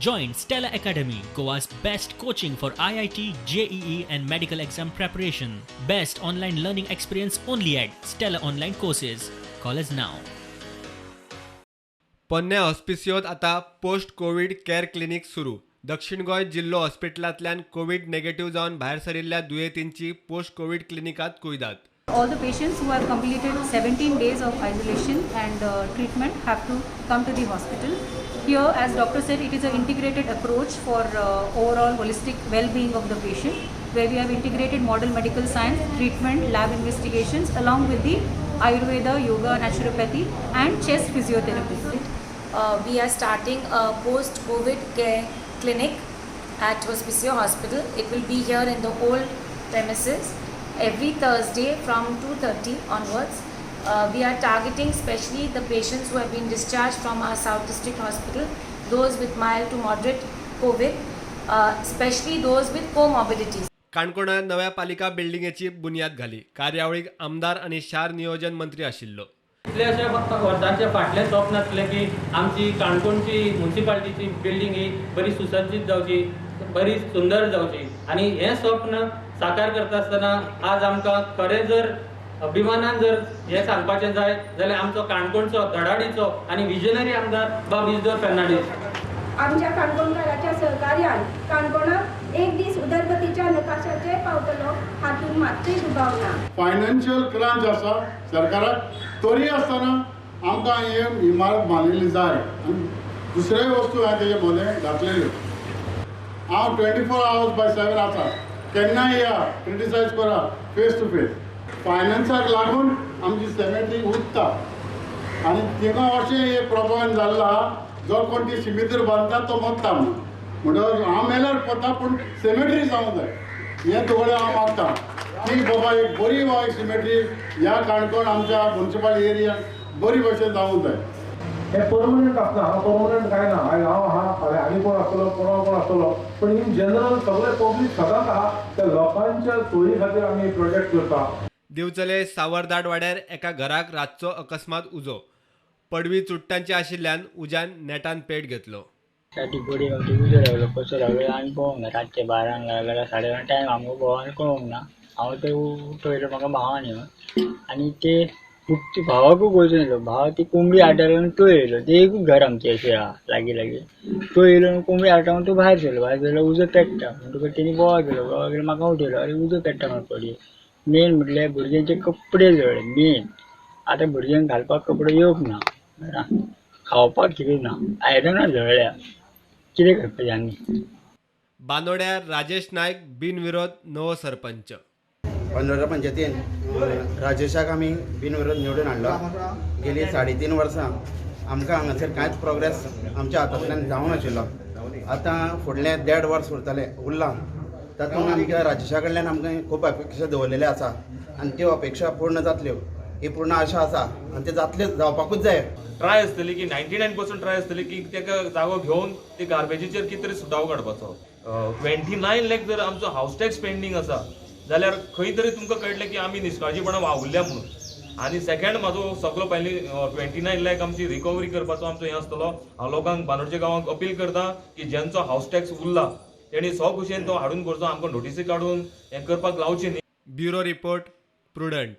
Join Stella Academy, Goa's best coaching for IIT, JEE and medical exam preparation. Best online learning experience only at Stella Online Courses. Call us now. पोन्ने हॉस्पिसियोत आता post Covid care clinic सुरू. दक्षिण गोंय जिल्लो हॉस्पिटलांतल्यान Covid negative जावन भायर सरिल्ल्या दुयेंतींची post covid क्लिनिकात कुयदात. All the patients who have completed 17 days of isolation and treatment have to come to the hospital. Here, as doctor said, it is an integrated approach for overall holistic well-being of the patient, where we have integrated model medical science, treatment, lab investigations, along with the Ayurveda, yoga, naturopathy, and chest physiotherapy. We are starting a post-COVID care clinic at Hospicio Hospital. It will be here in the old premises every Thursday from 2:30 onwards. We are targeting especially the patients who have been discharged from our South District Hospital, those with mild to moderate COVID, especially those with comorbidities. काणकोणात नव्या पालिका बिल्डिंगेची बुनयाद घाली. कार्यावळीक आमदार आणि शार नियोजन मंत्री आशिल्लो. इतले अशें फक्त वर्सांचे फाटलें स्वप्न आसलें की आमची काणकोणची म्युनिसिपालिटीची बिल्डिंग ही बरी सुसज्जीत जावची, बरी सुंदर जावची आनी हें स्वप्न साकार करता आसतना आज आमकां खरें जर अभिमानान जर हें सांगपाचें जाय जाल्यार आमचो काणकोणचो धडाडीचो आनी विजनरी आमदार बाब इजदोर फेर्नांडीस. आमच्या काणकोणकाराच्या सहकार्यान काणकोणाक एक दीस उदरगतीच्या नकाशाचेर पावतलो हातून मात्तूय दुबाव ना. फायनान्शियल क्रंच आसा सरकाराक, तरी आसतना आमकां हे इमारत बांदिल्ली जाय आनी दुसऱ्योय वस्तू हांवें तेजे मदें घातलेल्यो. हांव 24 hours by 7 आसा, केन्नाय या क्रिटिसायज करा फेस टू फेस. फायनान्साक लागून आमची सेमेट्री उरता आनी थिंगा अशें एक प्रॉब्लेम जाल्लो जो कोण ती सिमेट्री बांदता तो मरता म्हणटच हांव मेल्यार पडटा पूण सेमेट्री जावंक जाय हें दोळे हांव मागता की बाबा एक बरी एक सिमेट्री ह्या काणकोण आमच्या म्युनिसिपल एरियान बरी भशेन जावंक जाय. हे परमनंट आसना, हांव परमनंट काय ना, हांव आहा आनी कोण आसतलो परवा कोण आसतलो, पूण इन जनरल सगळे पब्लीक सदांच आहा त्या लोकांच्या सोयी खातीर आमी प्रोजेक्ट करता. दिवचले सावरदाड वाड्यार एका घराक रातचो अकस्मात उजो. पडवी चुट्टांची आशिल्ल्यान उज्यान नेटान पेट घेतलो. ती बडी उजो रावलो कसो रावलो आनी पळोवंक ना. रातचे 12 जाल्यार 12:30 टायम आमकां भोंवोन कळोवंक ना. हांव ते उठयलो म्हाका भावान येवन आनी ते खूब भावाकूय वचून येयलो. भाव ती कोंबडी हाडटालो तो येयलो. ते एक घर आमचें अशें आहा लागीं तो येयलो कोंबडी हाडटा तो भायर सरलो उजो पेट्टा म्हणटकूच तेणी बोवाळ केलो म्हाका उठयलो अरे उजो पेट्टा म्हणून पडली. मेन म्हटल्यार भुरग्यांचे कपडे जळ्ळे मेन. आतां भुरग्यांक घालपाक कपडे येवंक ना, खावपाक कितें ना, आयदनां जळ्ळ्या, कितें करपाचें आनी. बांदोड्यार राजेश नायक बिनविरोध नवो सरपंच. पंदरा पंचायतीन राजेशाक आमी बिनविरोध निवडून हाडलो. गेली 3.5 वर्सां आमकां हांगासर कांयच प्रोग्रेस आमच्या हातांतल्यान जावं नाशिल्लो. आतां फुडलें 1.5 वर्स उरलां तातूंत आमकां राजेशा कडल्यान आमकां खूब अपेक्षा दवरलेल्यो आसा आनी त्यो अपेक्षा पूर्ण जातल्यो ही पूर्ण आशा आसा आनी ते जातले जावपाकूच जाय. ट्राय आसतली की 99% ट्राय आसतली की ताका जागो घेवन ते गार्बेजीचेर कितें तरी सुदाव काडपाचो. 29 लाख जर आमचो हावस टॅक्स पेंडींग आसा जाल्यार खंय तरी तुमकां कळटलें की आमी निश्काळजीपणां वावुरल्या म्हणून. आनी सेकंड म्हाजो सगळो पयली 29 लाख आमची रिकवरी करपाचो आमचो हें आसतलो. हांव लोकांक बांदोडच्या गांवांक अपील करता की ज्यांचो हावस टॅक्स उरला तेणी खुशेन तो हाडून करचो. आमकां नोटीसी काडून हें करपाक लावची न्ही. Bureau report prudent.